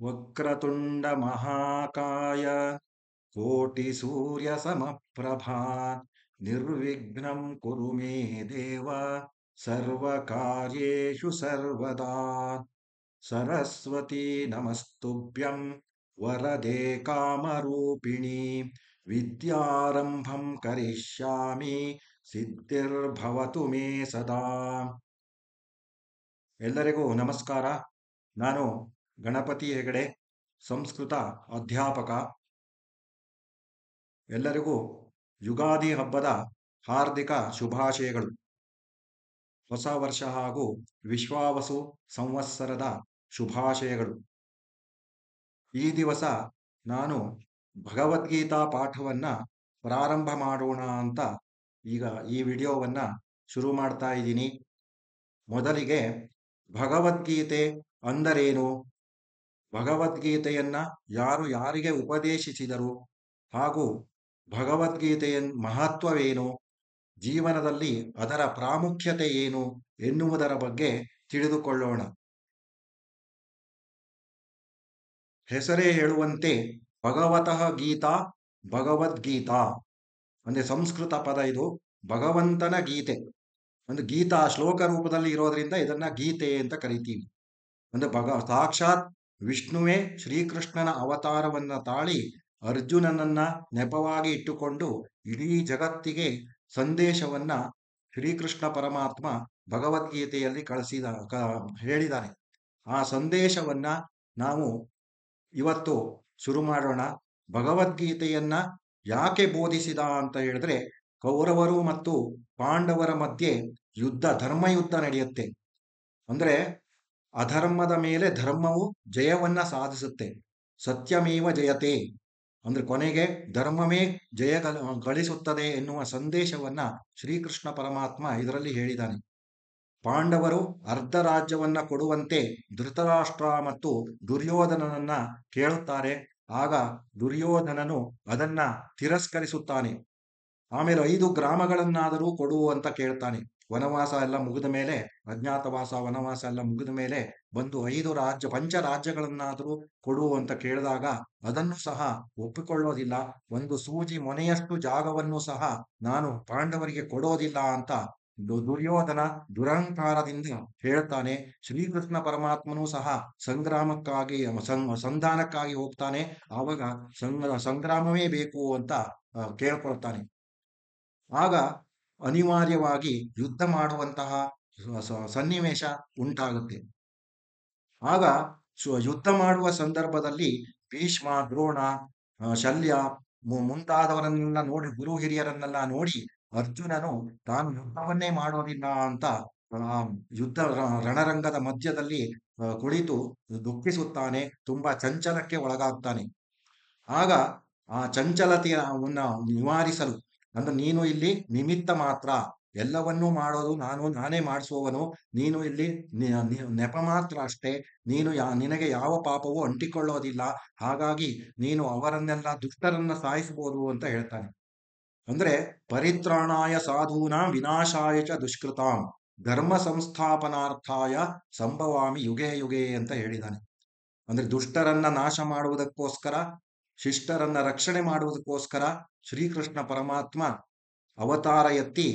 ವಕ್ರತುಂಡ ಮಹಾಕಾಯ ಕೋಟಿ ಸೂರ್ಯ ಸಮಪ್ರಭಾ ನಿರ್ವಿಘ್ನಂ ಕುರು ಮೇ ದೇವ ಸರ್ವ ಕಾರ್ಯೇಷು ಸರ್ವದಾ. ಸರಸ್ವತಿ ನಮಸ್ತುಭ್ಯಂ ವರದೆ ಕಾಮರೂಪಿಣಿ ವಿದ್ಯಾರಂಭಂ ಕರಿಷ್ಯಾಮಿ ಸಿದ್ಧಿರ್ಭವತು ಮೇ ಸದಾ. ಎಲ್ಲರಿಗೂ ನಮಸ್ಕಾರ. ನಾನು ಗಣಪತಿ ಹೆಗಡೆ, ಸಂಸ್ಕೃತ ಅಧ್ಯಾಪಕ. ಎಲ್ಲರಿಗೂ ಯುಗಾದಿ ಹಬ್ಬದ ಹಾರ್ದಿಕ ಶುಭಾಶಯಗಳು. ಹೊಸ ವರ್ಷ ಹಾಗೂ ವಿಶ್ವಾವಸು ಸಂವತ್ಸರದ ಶುಭಾಶಯಗಳು. ಈ ದಿವಸ ನಾನು ಭಗವದ್ಗೀತಾ ಪಾಠವನ್ನ ಪ್ರಾರಂಭ ಮಾಡೋಣ ಅಂತ ಈಗ ಈ ವಿಡಿಯೋವನ್ನ ಶುರು ಮಾಡ್ತಾ ಇದ್ದೀನಿ. ಮೊದಲಿಗೆ ಭಗವದ್ಗೀತೆ ಅಂದರೇನು, ಭಗವದ್ಗೀತೆಯನ್ನ ಯಾರು ಯಾರಿಗೆ ಉಪದೇಶಿಸಿದರು ಹಾಗೂ ಭಗವದ್ಗೀತೆಯ ಮಹತ್ವವೇನು, ಜೀವನದಲ್ಲಿ ಅದರ ಪ್ರಾಮುಖ್ಯತೆ ಏನು ಎನ್ನುವುದರ ಬಗ್ಗೆ ತಿಳಿದುಕೊಳ್ಳೋಣ. ಹೆಸರೇ ಹೇಳುವಂತೆ ಭಗವತಃ ಗೀತಾ, ಭಗವದ್ಗೀತಾ ಅಂದ್ರೆ ಸಂಸ್ಕೃತ ಪದ. ಇದು ಭಗವಂತನ ಗೀತೆ, ಒಂದು ಗೀತಾ ಶ್ಲೋಕ ರೂಪದಲ್ಲಿ ಇರೋದ್ರಿಂದ ಇದನ್ನ ಗೀತೆ ಅಂತ ಕರಿತೀವಿ. ಅಂದ್ರೆ ಸಾಕ್ಷಾತ್ ವಿಷ್ಣುವೇ ಶ್ರೀಕೃಷ್ಣನ ಅವತಾರವನ್ನ ತಾಳಿ ಅರ್ಜುನನನ್ನ ನೆಪವಾಗಿ ಇಟ್ಟುಕೊಂಡು ಇಡೀ ಜಗತ್ತಿಗೆ ಸಂದೇಶವನ್ನ ಶ್ರೀಕೃಷ್ಣ ಪರಮಾತ್ಮ ಭಗವದ್ಗೀತೆಯಲ್ಲಿ ಹೇಳಿದ್ದಾನೆ. ಆ ಸಂದೇಶವನ್ನ ನಾವು ಇವತ್ತು ಶುರು ಮಾಡೋಣ. ಭಗವದ್ಗೀತೆಯನ್ನ ಯಾಕೆ ಬೋಧಿಸಿದ ಅಂತ ಹೇಳಿದ್ರೆ, ಕೌರವರು ಮತ್ತು ಪಾಂಡವರ ಮಧ್ಯೆ ಧರ್ಮಯುದ್ಧ ನಡೆಯುತ್ತೆ. ಅಂದ್ರೆ ಅಧರ್ಮದ ಮೇಲೆ ಧರ್ಮವು ಜಯವನ್ನ ಸಾಧಿಸುತ್ತೆ. ಸತ್ಯಮೇವ ಜಯತೆ ಅಂದ್ರೆ ಕೊನೆಗೆ ಧರ್ಮವೇ ಜಯ ಗಳಿಸುತ್ತದೆ ಎನ್ನುವ ಸಂದೇಶವನ್ನ ಶ್ರೀಕೃಷ್ಣ ಪರಮಾತ್ಮ ಇದರಲ್ಲಿ ಹೇಳಿದ್ದಾನೆ. ಪಾಂಡವರು ಅರ್ಧ ರಾಜ್ಯವನ್ನ ಕೊಡುವಂತೆ ಧೃತರಾಷ್ಟ್ರ ಮತ್ತು ದುರ್ಯೋಧನನನ್ನ ಕೇಳುತ್ತಾರೆ. ಆಗ ದುರ್ಯೋಧನನು ಅದನ್ನ ತಿರಸ್ಕರಿಸುತ್ತಾನೆ. ಆಮೇಲೆ 5 ಗ್ರಾಮಗಳನ್ನಾದರೂ ಕೊಡು ಅಂತ ಕೇಳ್ತಾನೆ. ವನವಾಸ ಎಲ್ಲ ಮುಗಿದ ಮೇಲೆ, ಅಜ್ಞಾತವಾಸ ವನವಾಸ ಎಲ್ಲ ಮುಗಿದ ಮೇಲೆ ಬಂದು 5 ಪಂಚ ರಾಜ್ಯಗಳನ್ನಾದರೂ ಕೊಡು ಅಂತ ಕೇಳಿದಾಗ ಅದನ್ನು ಸಹ ಒಪ್ಪಿಕೊಳ್ಳೋದಿಲ್ಲ. ಒಂದು ಸೂಜಿ ಮೊನೆಯಷ್ಟು ಜಾಗವನ್ನು ಸಹ ನಾನು ಪಾಂಡವರಿಗೆ ಕೊಡೋದಿಲ್ಲ ಅಂತ ದುರ್ಯೋಧನ ದುರಹಂಕಾರದಿಂದ ಹೇಳ್ತಾನೆ. ಶ್ರೀಕೃಷ್ಣ ಪರಮಾತ್ಮನೂ ಸಹ ಸಂಗ್ರಾಮಕ್ಕಾಗಿ ಸಂಧಾನಕ್ಕಾಗಿ ಹೋಗ್ತಾನೆ. ಆವಾಗ ಸಂಗ್ರಾಮವೇ ಬೇಕು ಅಂತ ಕೇಳ್ಕೊಳ್ತಾನೆ. ಆಗ ಅನಿವಾರ್ಯವಾಗಿ ಯುದ್ಧ ಮಾಡುವಂತಹ ಸನ್ನಿವೇಶ ಉಂಟಾಗುತ್ತೆ. ಆಗ ಯುದ್ಧ ಮಾಡುವ ಸಂದರ್ಭದಲ್ಲಿ ಭೀಷ್ಮ, ದ್ರೋಣ, ಶಲ್ಯ ಮುಂತಾದವರನ್ನೆಲ್ಲ ನೋಡಿ, ಗುರು ಹಿರಿಯರನ್ನೆಲ್ಲ ನೋಡಿ ಅರ್ಜುನನು ತಾನು ಯುದ್ಧವನ್ನೇ ಮಾಡೋದಿಲ್ಲ ಅಂತ ಯುದ್ಧ ರಣರಂಗದ ಮಧ್ಯದಲ್ಲಿ ಕುಳಿತು ದುಃಖಿಸುತ್ತಾನೆ. ತುಂಬಾ ಚಂಚಲಕ್ಕೆ ಒಳಗಾಗ್ತಾನೆ. ಆಗ ಆ ಚಂಚಲತೆಯನ್ನ ನಿವಾರಿಸಲು, ಅಂದ್ರೆ ನೀನು ಇಲ್ಲಿ ನಿಮಿತ್ತ ಮಾತ್ರ, ಎಲ್ಲವನ್ನೂ ಮಾಡೋದು ನಾನೇ ಮಾಡಿಸುವವನು, ನೀನು ಇಲ್ಲಿ ನೆಪ ಮಾತ್ರ ಅಷ್ಟೇ, ನಿನಗೆ ಯಾವ ಪಾಪವೂ ಅಂಟಿಕೊಳ್ಳೋದಿಲ್ಲ, ಹಾಗಾಗಿ ನೀನು ಅವರನ್ನೆಲ್ಲ ದುಷ್ಟರನ್ನ ಸಾಯಿಸಬಹುದು ಅಂತ ಹೇಳ್ತಾನೆ. ಅಂದ್ರೆ ಪರಿತ್ರಾಣಾಯ ಸಾಧೂನಾಂ ವಿನಾಶಾಯ ಚ ದುಷ್ಕೃತಾಂ ಧರ್ಮ ಸಂಸ್ಥಾಪನಾರ್ಥಾಯ ಸಂಭವಾಮಿ ಯುಗೆ ಯುಗೆ ಅಂತ ಹೇಳಿದ್ದಾನೆ. ಅಂದ್ರೆ ದುಷ್ಟರನ್ನ ನಾಶ ಮಾಡುವುದಕ್ಕೋಸ್ಕರ, ಶಿಷ್ಟರನ್ನ ರಕ್ಷಣೆ ಮಾಡುವುದಕ್ಕೋಸ್ಕರ ಶ್ರೀಕೃಷ್ಣ ಪರಮಾತ್ಮ ಅವತಾರ ಎತ್ತಿ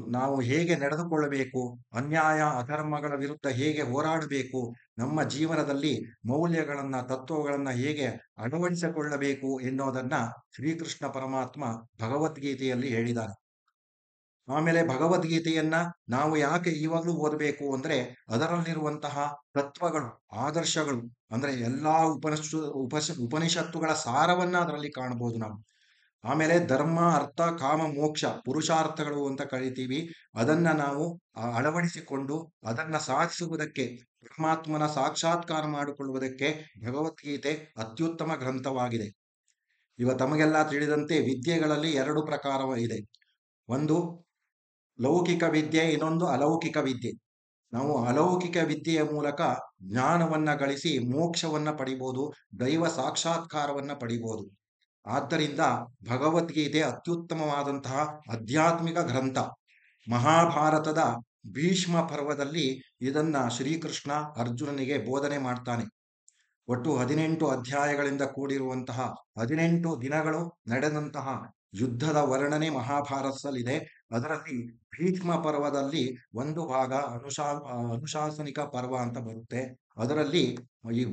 ನಾವು ಹೇಗೆ ನಡೆದುಕೊಳ್ಳಬೇಕು, ಅನ್ಯಾಯ ಅಧರ್ಮಗಳ ವಿರುದ್ಧ ಹೇಗೆ ಹೋರಾಡಬೇಕು, ನಮ್ಮ ಜೀವನದಲ್ಲಿ ಮೌಲ್ಯಗಳನ್ನ ತತ್ವಗಳನ್ನ ಹೇಗೆ ಅಳವಡಿಸಿಕೊಳ್ಳಬೇಕು ಎನ್ನುವುದನ್ನ ಶ್ರೀಕೃಷ್ಣ ಪರಮಾತ್ಮ ಭಗವದ್ಗೀತೆಯಲ್ಲಿ ಹೇಳಿದ್ದಾರೆ. ಆಮೇಲೆ ಭಗವದ್ಗೀತೆಯನ್ನ ನಾವು ಯಾಕೆ ಇವಾಗಲೂ ಓದಬೇಕು ಅಂದ್ರೆ, ಅದರಲ್ಲಿರುವಂತಹ ತತ್ವಗಳು, ಆದರ್ಶಗಳು, ಅಂದ್ರೆ ಎಲ್ಲಾ ಉಪನಿಷತ್ತುಗಳ ಸಾರವನ್ನ ಅದರಲ್ಲಿ ಕಾಣಬಹುದು ನಾವು. ಆಮೇಲೆ ಧರ್ಮ, ಅರ್ಥ, ಕಾಮ, ಮೋಕ್ಷ ಪುರುಷಾರ್ಥಗಳು ಅಂತ ಕರಿತೀವಿ. ಅದನ್ನ ನಾವು ಅಳವಡಿಸಿಕೊಂಡು ಅದನ್ನ ಸಾಧಿಸುವುದಕ್ಕೆ, ಪರಮಾತ್ಮನ ಸಾಕ್ಷಾತ್ಕಾರ ಮಾಡಿಕೊಳ್ಳುವುದಕ್ಕೆ ಭಗವದ್ಗೀತೆ ಅತ್ಯುತ್ತಮ ಗ್ರಂಥವಾಗಿದೆ. ತಮಗೆಲ್ಲ ತಿಳಿದಂತೆ ವಿದ್ಯೆಗಳಲ್ಲಿ 2 ಪ್ರಕಾರ ಇದೆ. ಒಂದು ಲೌಕಿಕ ವಿದ್ಯೆ, ಇನ್ನೊಂದು ಅಲೌಕಿಕ ವಿದ್ಯೆ. ನಾವು ಅಲೌಕಿಕ ವಿದ್ಯೆಯ ಮೂಲಕ ಜ್ಞಾನವನ್ನ ಗಳಿಸಿ ಮೋಕ್ಷವನ್ನ ಪಡಿಬಹುದು, ದೈವ ಸಾಕ್ಷಾತ್ಕಾರವನ್ನ ಪಡಿಬಹುದು. ಆದ್ದರಿಂದ ಭಗವದ್ಗೀತೆ ಅತ್ಯುತ್ತಮವಾದಂತಹ ಆಧ್ಯಾತ್ಮಿಕ ಗ್ರಂಥ. ಮಹಾಭಾರತದ ಭೀಷ್ಮ ಪರ್ವದಲ್ಲಿ ಇದನ್ನ ಶ್ರೀಕೃಷ್ಣ ಅರ್ಜುನನಿಗೆ ಬೋಧನೆ ಮಾಡ್ತಾನೆ. ಒಟ್ಟು 18 ಅಧ್ಯಾಯಗಳಿಂದ ಕೂಡಿರುವಂತಹ 18 ದಿನಗಳು ನಡೆದಂತಹ ಯುದ್ಧದ ವರ್ಣನೆ ಮಹಾಭಾರತದಲ್ಲಿದೆ. ಅದರಲ್ಲಿ ಭೀಷ್ಮ ಪರ್ವದಲ್ಲಿ ಒಂದು ಭಾಗ ಅನುಶಾಸನಿಕ ಪರ್ವ ಅಂತ ಬರುತ್ತೆ. ಅದರಲ್ಲಿ ಈ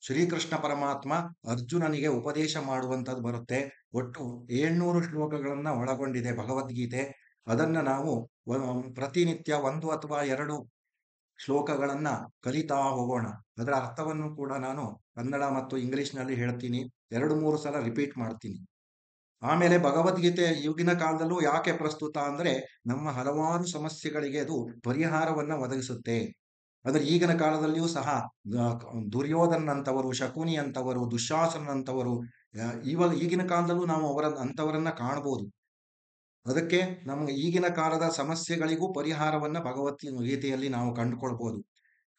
ಶ್ರೀಕೃಷ್ಣ ಪರಮಾತ್ಮ ಅರ್ಜುನನಿಗೆ ಉಪದೇಶ ಮಾಡುವಂಥದ್ದು ಬರುತ್ತೆ. ಒಟ್ಟು 700 ಶ್ಲೋಕಗಳನ್ನ ಒಳಗೊಂಡಿದೆ ಭಗವದ್ಗೀತೆ. ಅದನ್ನ ನಾವು ಪ್ರತಿನಿತ್ಯ 1 ಅಥವಾ 2 ಶ್ಲೋಕಗಳನ್ನ ಕಲಿತಾ ಹೋಗೋಣ. ಅದರ ಅರ್ಥವನ್ನು ಕೂಡ ನಾನು ಕನ್ನಡ ಮತ್ತು ಇಂಗ್ಲಿಷ್ನಲ್ಲಿ ಹೇಳ್ತೀನಿ, 2-3 ಸಲ ರಿಪೀಟ್ ಮಾಡ್ತೀನಿ. ಆಮೇಲೆ ಭಗವದ್ಗೀತೆ ಈಗಿನ ಕಾಲದಲ್ಲೂ ಯಾಕೆ ಪ್ರಸ್ತುತ ಅಂದ್ರೆ ನಮ್ಮ ಹಲವಾರು ಸಮಸ್ಯೆಗಳಿಗೆ ಅದು ಪರಿಹಾರವನ್ನ ಒದಗಿಸುತ್ತೆ. ಅಂದ್ರೆ ಈಗಿನ ಕಾಲದಲ್ಲಿಯೂ ಸಹ ದುರ್ಯೋಧನ ಅಂತವರು, ಶಕುನಿ ಅಂತವರು, ದುಶ್ಯಾಸನ ಅಂತವರು, ಇವಾಗ ಈಗಿನ ಕಾಲದಲ್ಲೂ ನಾವು ಅಂತವರನ್ನ ಕಾಣಬಹುದು. ಅದಕ್ಕೆ ನಮ್ಗೆ ಈಗಿನ ಕಾಲದ ಸಮಸ್ಯೆಗಳಿಗೂ ಪರಿಹಾರವನ್ನ ಭಗವದ್ಗೀತೆಯಲ್ಲಿ ನಾವು ಕಂಡುಕೊಳ್ಬಹುದು.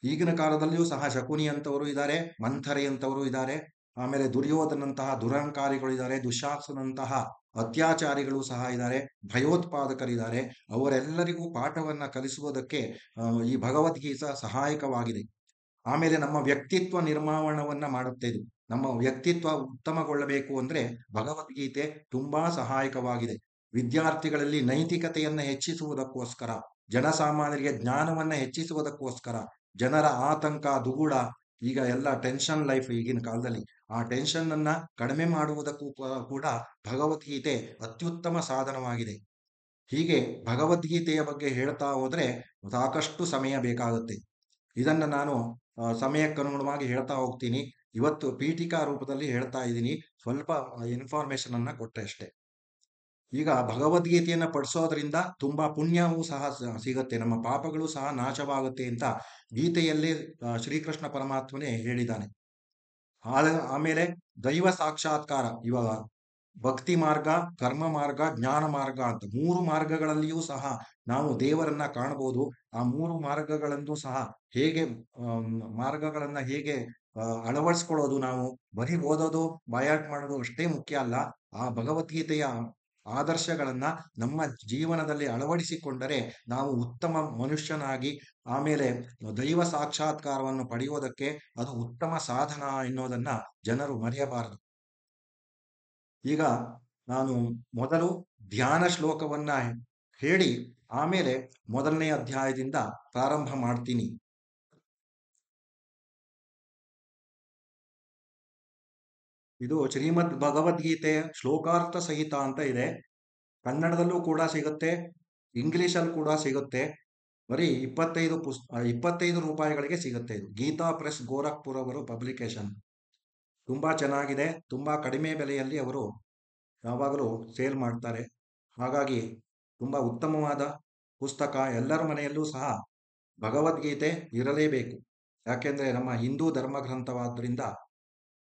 ಈಗಿನ ಕಾಲದಲ್ಲಿಯೂ ಸಹ ಶಕುನಿ ಅಂತವರು ಇದ್ದಾರೆ, ಮಂಥರೆ ಅಂತವರು ಇದ್ದಾರೆ, ಆಮೇಲೆ ದುರ್ಯೋಧನಂತಹ ದುರಹಂಕಾರಿಗಳು ಇದ್ದಾರೆ, ದುಶ್ಯಾಸನಂತಹ ಅತ್ಯಾಚಾರಿಗಳು ಸಹ ಇದ್ದಾರೆ, ಭಯೋತ್ಪಾದಕರಿದ್ದಾರೆ. ಅವರೆಲ್ಲರಿಗೂ ಪಾಠವನ್ನ ಕಲಿಸುವುದಕ್ಕೆ ಈ ಭಗವದ್ಗೀತಾ ಸಹಾಯಕವಾಗಿದೆ. ಆಮೇಲೆ ನಮ್ಮ ವ್ಯಕ್ತಿತ್ವ ನಿರ್ಮಾಣವನ್ನ ಮಾಡುತ್ತೆ ಇದು. ನಮ್ಮ ವ್ಯಕ್ತಿತ್ವ ಉತ್ತಮಗೊಳ್ಳಬೇಕು ಅಂದ್ರೆ ಭಗವದ್ಗೀತೆ ತುಂಬಾ ಸಹಾಯಕವಾಗಿದೆ. ವಿದ್ಯಾರ್ಥಿಗಳಲ್ಲಿ ನೈತಿಕತೆಯನ್ನ ಹೆಚ್ಚಿಸುವುದಕ್ಕೋಸ್ಕರ, ಜನಸಾಮಾನ್ಯರಿಗೆ ಜ್ಞಾನವನ್ನ ಹೆಚ್ಚಿಸುವುದಕ್ಕೋಸ್ಕರ, ಜನರ ಆತಂಕ ದುಗುಡ, ಈಗ ಎಲ್ಲ ಟೆನ್ಷನ್ ಲೈಫ್ ಈಗಿನ ಕಾಲದಲ್ಲಿ, ಆ ಟೆನ್ಷನ್ ಅನ್ನ ಕಡಿಮೆ ಮಾಡುವುದಕ್ಕೂ ಕೂಡ ಭಗವದ್ಗೀತೆ ಅತ್ಯುತ್ತಮ ಸಾಧನವಾಗಿದೆ. ಹೀಗೆ ಭಗವದ್ಗೀತೆಯ ಬಗ್ಗೆ ಹೇಳ್ತಾ ಹೋದ್ರೆ ಸಾಕಷ್ಟು ಸಮಯ ಬೇಕಾಗುತ್ತೆ. ಇದನ್ನ ನಾನು ಸಮಯಕ್ಕನುಗುಣವಾಗಿ ಹೇಳ್ತಾ ಹೋಗ್ತೀನಿ. ಇವತ್ತು ಪೀಠಿಕಾ ರೂಪದಲ್ಲಿ ಹೇಳ್ತಾ ಇದ್ದೀನಿ, ಸ್ವಲ್ಪ ಇನ್ಫಾರ್ಮೇಶನ್ ಅನ್ನ ಕೊಟ್ಟೆ ಅಷ್ಟೇ. ಈಗ ಭಗವದ್ಗೀತೆಯನ್ನ ಪಡಿಸೋದ್ರಿಂದ ತುಂಬಾ ಪುಣ್ಯವೂ ಸಹ ಸಿಗುತ್ತೆ, ನಮ್ಮ ಪಾಪಗಳು ಸಹ ನಾಶವಾಗುತ್ತೆ ಅಂತ ಗೀತೆಯಲ್ಲಿ ಶ್ರೀಕೃಷ್ಣ ಪರಮಾತ್ಮನೇ ಹೇಳಿದ್ದಾನೆ. ಆಮೇಲೆ ದೈವ ಸಾಕ್ಷಾತ್ಕಾರ, ಇವಾಗ ಭಕ್ತಿ ಮಾರ್ಗ, ಕರ್ಮ ಮಾರ್ಗ, ಜ್ಞಾನ ಮಾರ್ಗ ಅಂತ 3 ಮಾರ್ಗಗಳಲ್ಲಿಯೂ ಸಹ ನಾವು ದೇವರನ್ನ ಕಾಣಬಹುದು. ಆ 3 ಮಾರ್ಗಗಳನ್ನು ಸಹ ಹೇಗೆ ಮಾರ್ಗಗಳನ್ನ ಹೇಗೆ ಅಳವಡಿಸ್ಕೊಳ್ಳೋದು, ನಾವು ಬರೀ ಓದೋದು ಬಾಯಾಟ್ ಮಾಡೋದು ಅಷ್ಟೇ ಮುಖ್ಯ ಅಲ್ಲ. ಆ ಭಗವದ್ಗೀತೆಯ ಆದರ್ಶಗಳನ್ನ ನಮ್ಮ ಜೀವನದಲ್ಲಿ ಅಳವಡಿಸಿಕೊಂಡರೆ ನಾವು ಉತ್ತಮ ಮನುಷ್ಯನಾಗಿ, ಆಮೇಲೆ ದೈವ ಸಾಕ್ಷಾತ್ಕಾರವನ್ನು ಪಡೆಯುವುದಕ್ಕೆ ಅದು ಉತ್ತಮ ಸಾಧನ ಎನ್ನುವುದನ್ನ ಜನರು ಮರೆಯಬಾರದು. ಈಗ ನಾನು ಮೊದಲು ಧ್ಯಾನ ಶ್ಲೋಕವನ್ನ ಹೇಳಿ ಆಮೇಲೆ ಮೊದಲನೇ ಅಧ್ಯಾಯದಿಂದ ಪ್ರಾರಂಭ ಮಾಡ್ತೀನಿ. ಇದು ಶ್ರೀಮದ್ ಭಗವದ್ಗೀತೆ ಶ್ಲೋಕಾರ್ಥ ಸಹಿತ ಅಂತ ಇದೆ. ಕನ್ನಡದಲ್ಲೂ ಕೂಡ ಸಿಗುತ್ತೆ, ಇಂಗ್ಲಿಷಲ್ಲಿ ಕೂಡ ಸಿಗುತ್ತೆ. ಬರೀ 25 ರೂಪಾಯಿಗಳಿಗೆ ಸಿಗುತ್ತೆ. ಇದು ಗೀತಾ ಪ್ರೆಸ್ ಗೋರಖ್ಪುರ್ ಅವರು ಪಬ್ಲಿಕೇಶನ್. ತುಂಬಾ ಚೆನ್ನಾಗಿದೆ, ತುಂಬಾ ಕಡಿಮೆ ಬೆಲೆಯಲ್ಲಿ ಅವರು ಯಾವಾಗಲೂ ಸೇಲ್ ಮಾಡ್ತಾರೆ. ಹಾಗಾಗಿ ತುಂಬಾ ಉತ್ತಮವಾದ ಪುಸ್ತಕ. ಎಲ್ಲರ ಮನೆಯಲ್ಲೂ ಸಹ ಭಗವದ್ಗೀತೆ ಇರಲೇಬೇಕು. ಯಾಕೆಂದ್ರೆ ನಮ್ಮ ಹಿಂದೂ ಧರ್ಮ ಗ್ರಂಥವಾದ್ರಿಂದ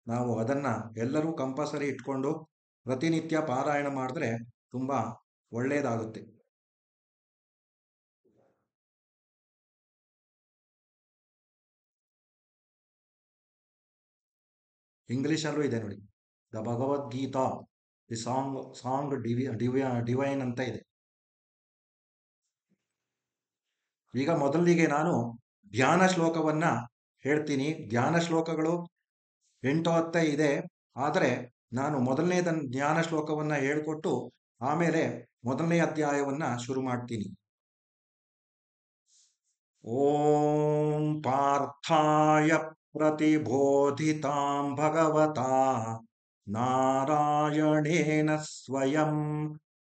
ನಾವು ಅದನ್ನ ಎಲ್ಲರೂ ಕಂಪಲ್ಸರಿ ಇಟ್ಕೊಂಡು ಪ್ರತಿನಿತ್ಯ ಪಾರಾಯಣ ಮಾಡಿದ್ರೆ ತುಂಬಾ ಒಳ್ಳೆಯದಾಗುತ್ತೆ. ಇಂಗ್ಲಿಷಲ್ಲೂ ಇದೆ ನೋಡಿ, the Bhagavad Gita the song divine ಅಂತ ಇದೆ. ಈಗ ಮೊದಲಿಗೆ ನಾನು ಧ್ಯಾನ ಶ್ಲೋಕವನ್ನ ಹೇಳ್ತೀನಿ. ಧ್ಯಾನ ಶ್ಲೋಕಗಳು 8-10 ಇದೆ, ಆದರೆ ನಾನು ಮೊದಲನೇ ಧ್ಯಾನ ಶ್ಲೋಕವನ್ನ ಹೇಳ್ಕೊಟ್ಟು ಆಮೇಲೆ ಮೊದಲನೇ ಅಧ್ಯಾಯವನ್ನ ಶುರು ಮಾಡ್ತೀನಿ. ಓಂ ಪಾರ್ಥಾಯ ಪ್ರತಿಬೋಧಿತಾಂ ಭಗವತಾ ನಾರಾಯಣೇನ ಸ್ವಯಂ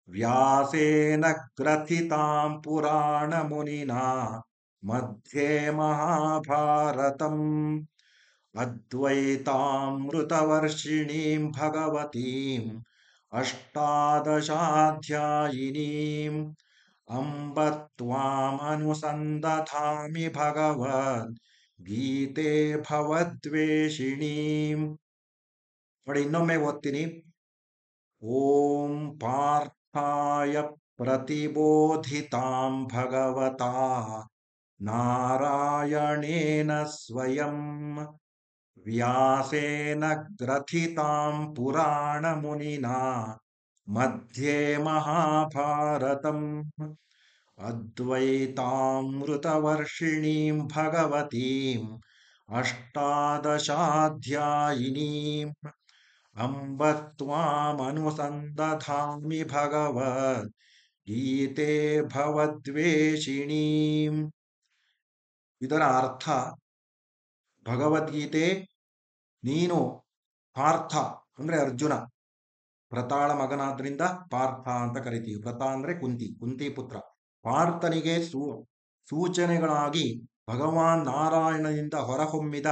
ವ್ಯಾಸೇನ ಗ್ರಥಿತಾಂ ಪುರಾಣ ಮುನಿನಾ ಮಧ್ಯೆ ಮಹಾಭಾರತಂ ಅದ್ವೈತಾಮೃತವರ್ಷಿಣೀಂ ಭಗವತೀಂ ಅಷ್ಟಾದಶಾಧ್ಯಾಯಿನೀಂ ಅಂಬ ತ್ವಾಮನುಸಂದಧಾಮಿ ಭಗವದ್ ಗೀತೆ ಭವದ್ವೇಷಿಣೀಂ. ನೋಡಿ, ಇನ್ನೊಮ್ಮೆ ಓದ್ತೀನಿ. ಓಂ ಪಾರ್ಥಾಯ ಪ್ರತಿಬೋಧಿತಾಂ ಭಗವತಾ ನಾರಾಯಣೇನ ಸ್ವಯಂ ವ್ಯಾಸೇನ ಗ್ರಥಿತಾಂ ಪುರಾಣ ಮುನಿನಾ ಮಧ್ಯೆ ಮಹಾಭಾರತಂ ಅದ್ವೈತಾಮೃತವರ್ಷಿಣೀಂ ಭಗವತೀಂ अष्टादशाध्यायिनीम् अम्ब त्वामनुसन्दधामि भगवद् ಗೀತೆ ಭವದ್ವೇಷಿಣೀಂ. ಇದರ ಅರ್ಥ, ಭಗವದ್ಗೀತೆ ನೀನು ಪಾರ್ಥ ಅಂದ್ರೆ ಅರ್ಜುನ, ಪ್ರತಾಳ ಮಗನಾದ್ರಿಂದ ಪಾರ್ಥ ಅಂತ ಕರಿತೀವಿ. ಪ್ರತ ಅಂದ್ರೆ ಕುಂತಿ ಪುತ್ರ. ಪಾರ್ಥನಿಗೆ ಸೂಚನೆಗಳಾಗಿ ಭಗವಾನ್ ನಾರಾಯಣನಿಂದ ಹೊರಹೊಮ್ಮಿದ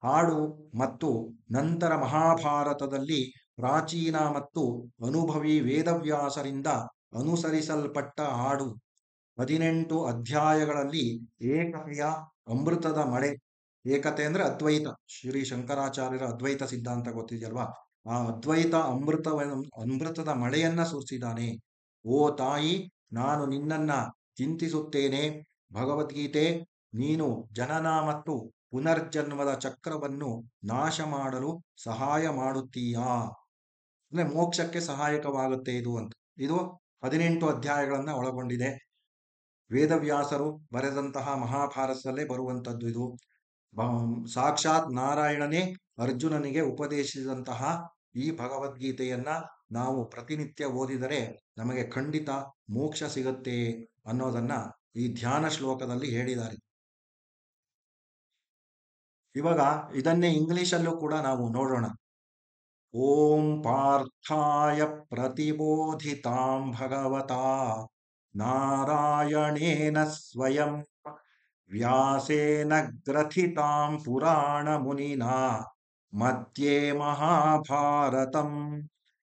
ಹಾಡು ಮತ್ತು ನಂತರ ಮಹಾಭಾರತದಲ್ಲಿ ಪ್ರಾಚೀನ ಮತ್ತು ಅನುಭವಿ ವೇದವ್ಯಾಸರಿಂದ ಅನುಸರಿಸಲ್ಪಟ್ಟ ಹಾಡು. 18 ಅಧ್ಯಾಯಗಳಲ್ಲಿ ಏಕತೆಯ ಅಮೃತದ ಮಳೆ. ಏಕತೆ ಅಂದ್ರೆ ಅದ್ವೈತ, ಶ್ರೀ ಶಂಕರಾಚಾರ್ಯರ ಅದ್ವೈತ ಸಿದ್ಧಾಂತ ಗೊತ್ತಿದೆಯಲ್ವಾ, ಆ ಅದ್ವೈತ ಅಮೃತದ ಮಳೆಯನ್ನ ಸುರಿಸಿದ್ದಾನೆ. ಓ ತಾಯಿ, ನಾನು ನಿನ್ನನ್ನ ಚಿಂತಿಸುತ್ತೇನೆ. ಭಗವದ್ಗೀತೆ, ನೀನು ಜನನ ಮತ್ತು ಪುನರ್ಜನ್ಮದ ಚಕ್ರವನ್ನು ನಾಶ ಮಾಡಲು ಸಹಾಯ ಮಾಡುತ್ತೀಯಾ, ಅಂದ್ರೆ ಮೋಕ್ಷಕ್ಕೆ ಸಹಾಯಕವಾಗುತ್ತೆ ಇದು ಅಂತ. ಇದು 18 ಅಧ್ಯಾಯಗಳನ್ನ ಒಳಗೊಂಡಿದೆ. ವೇದವ್ಯಾಸರು ಬರೆದಂತಹ ಮಹಾಭಾರತದಲ್ಲೇ ಬರುವಂತದ್ದು ಇದು. ಸಾಕ್ಷಾತ್ ನಾರಾಯಣನೇ ಅರ್ಜುನನಿಗೆ ಉಪದೇಶಿಸಿದಂತಹ ಈ ಭಗವದ್ಗೀತೆಯನ್ನ ನಾವು ಪ್ರತಿನಿತ್ಯ ಓದಿದರೆ ನಮಗೆ ಖಂಡಿತ ಮೋಕ್ಷ ಸಿಗುತ್ತೆ ಅನ್ನೋದನ್ನ ಈ ಧ್ಯಾನ ಶ್ಲೋಕದಲ್ಲಿ ಹೇಳಿದ್ದಾರೆ. ಇವಾಗ ಇದನ್ನೇ ಇಂಗ್ಲಿಷಲ್ಲೂ ಕೂಡ ನಾವು ನೋಡೋಣ. ಓಂ ಪಾರ್ಥಾಯ ಪ್ರತಿಬೋಧಿತಾಂ ಭಗವತಾ ನಾರಾಯಣೇನ ಸ್ವಯಂ ವ್ಯಾಸೇನ ಗ್ರಥಿತಾಂ ಪುರಾಣ ಮುನಿನಾ ಮಧ್ಯೆ ಮಹಾಭಾರತಂ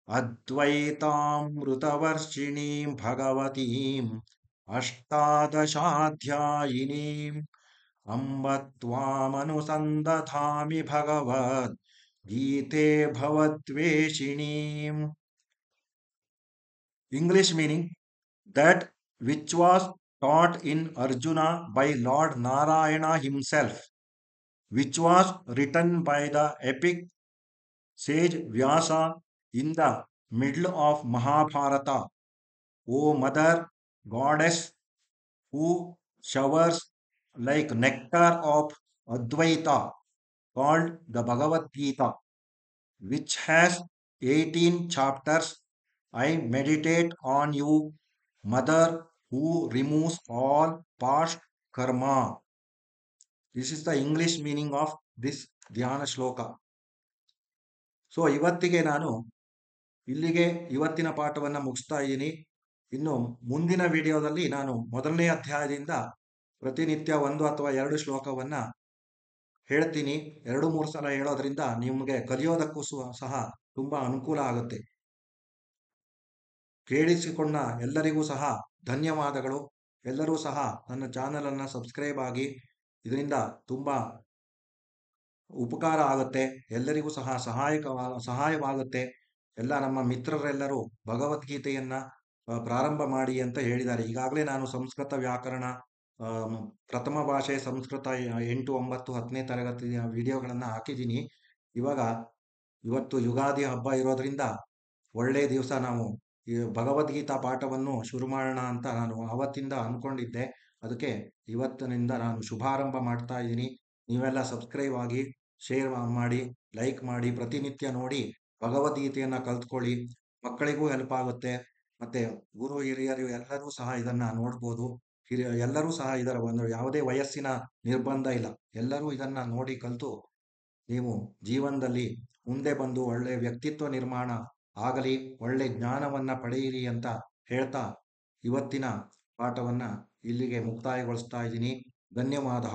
ಅದ್ವೈತಾಮೃತವರ್ಷಿಣೀಂ ಭಗವತೀಂ ಅಷ್ಟಾದಶಾಧ್ಯಾಯಿನೀಂ ಅಂಬ ತ್ವಾಮನುಸಂದಧಾಮಿ ಭಗವದ್ ಗೀತೆ ಭವದ್ವೇಷಿಣೀಂ. English meaning: that which was taught in Arjuna by Lord Narayana himself, which was written by the epic sage Vyasa in the middle of Mahabharata. O Mother Goddess, who showers like nectar of Advaita, called the Bhagavad Gita, which has 18 chapters, I meditate on you, Mother, who removes all past karma. This is the English meaning of this ಧ್ಯಾನ ಶ್ಲೋಕ. So ಇವತ್ತಿಗೆ ನಾನು ಇಲ್ಲಿಗೆ ಇವತ್ತಿನ ಪಾಠವನ್ನು ಮುಗಿಸ್ತಾ ಇದ್ದೀನಿ. ಇನ್ನು ಮುಂದಿನ ವಿಡಿಯೋದಲ್ಲಿ ನಾನು ಮೊದಲನೇ ಅಧ್ಯಾಯದಿಂದ ಪ್ರತಿನಿತ್ಯ 1 ಅಥವಾ 2 ಶ್ಲೋಕವನ್ನ ಹೇಳ್ತೀನಿ. 2-3 ಸಲ ಹೇಳೋದ್ರಿಂದ ನಿಮಗೆ ಕಲಿಯೋದಕ್ಕೂ ಸಹ ತುಂಬಾ ಅನುಕೂಲ ಆಗುತ್ತೆ. ಕೇಳಿಸಿಕೊಂಡ ಎಲ್ಲರಿಗೂ ಸಹ ಧನ್ಯವಾದಗಳು. ಎಲ್ಲರೂ ಸಹ ನನ್ನ ಚಾನಲ್ ಅನ್ನ ಸಬ್ಸ್ಕ್ರೈಬ್ ಆಗಿ, ಇದರಿಂದ ತುಂಬಾ ಉಪಕಾರ ಆಗುತ್ತೆ, ಎಲ್ಲರಿಗೂ ಸಹ ಸಹಾಯವಾಗುತ್ತೆ. ಎಲ್ಲ ನಮ್ಮ ಮಿತ್ರರೆಲ್ಲರೂ ಭಗವದ್ಗೀತೆಯನ್ನ ಪ್ರಾರಂಭ ಮಾಡಿ ಅಂತ ಹೇಳಿದ್ದಾರೆ. ಈಗಾಗಲೇ ನಾನು ಸಂಸ್ಕೃತ ವ್ಯಾಕರಣ, ಪ್ರಥಮ ಭಾಷೆ ಸಂಸ್ಕೃತ 8, 9, 10ನೇ ತರಗತಿಯ ವಿಡಿಯೋಗಳನ್ನ ಹಾಕಿದ್ದೀನಿ. ಇವತ್ತು ಯುಗಾದಿ ಹಬ್ಬ ಇರೋದ್ರಿಂದ ಒಳ್ಳೆ ದಿವಸ ನಾವು ಈ ಭಗವದ್ಗೀತಾ ಪಾಠವನ್ನು ಶುರು ಮಾಡೋಣ ಅಂತ ನಾನು ಅವತ್ತಿಂದ ಅನ್ಕೊಂಡಿದ್ದೆ. ಅದಕ್ಕೆ ಇವತ್ತಿನಿಂದ ನಾನು ಶುಭಾರಂಭ ಮಾಡ್ತಾ ಇದ್ದೀನಿ. ನೀವೆಲ್ಲ ಸಬ್ಸ್ಕ್ರೈಬ್ ಆಗಿ, ಶೇರ್ ಮಾಡಿ, ಲೈಕ್ ಮಾಡಿ, ಪ್ರತಿನಿತ್ಯ ನೋಡಿ ಭಗವದ್ಗೀತೆಯನ್ನ ಕಲ್ತ್ಕೊಳ್ಳಿ. ಮಕ್ಕಳಿಗೂ ಹೆಲ್ಪ್ ಆಗುತ್ತೆ. ಮತ್ತೆ ಗುರು ಹಿರಿಯರು ಎಲ್ಲರೂ ಸಹ ಇದನ್ನ ನೋಡ್ಬೋದು. ಎಲ್ಲರೂ ಸಹ ಇದರ ಒಂದು ಯಾವುದೇ ವಯಸ್ಸಿನ ನಿರ್ಬಂಧ ಇಲ್ಲ. ಎಲ್ಲರೂ ಇದನ್ನ ನೋಡಿ ಕಲಿತು ನೀವು ಜೀವನದಲ್ಲಿ ಮುಂದೆ ಬಂದು ಒಳ್ಳೆ ವ್ಯಕ್ತಿತ್ವ ನಿರ್ಮಾಣ ಆಗಲಿ, ಒಳ್ಳೆ ಜ್ಞಾನವನ್ನ ಪಡೆಯಿರಿ ಅಂತ ಹೇಳ್ತಾ ಇವತ್ತಿನ ಪಾಠವನ್ನ ಇಲ್ಲಿಗೆ ಮುಕ್ತಾಯಗೊಳಿಸ್ತಾ ಇದ್ದೀನಿ. ಧನ್ಯವಾದ.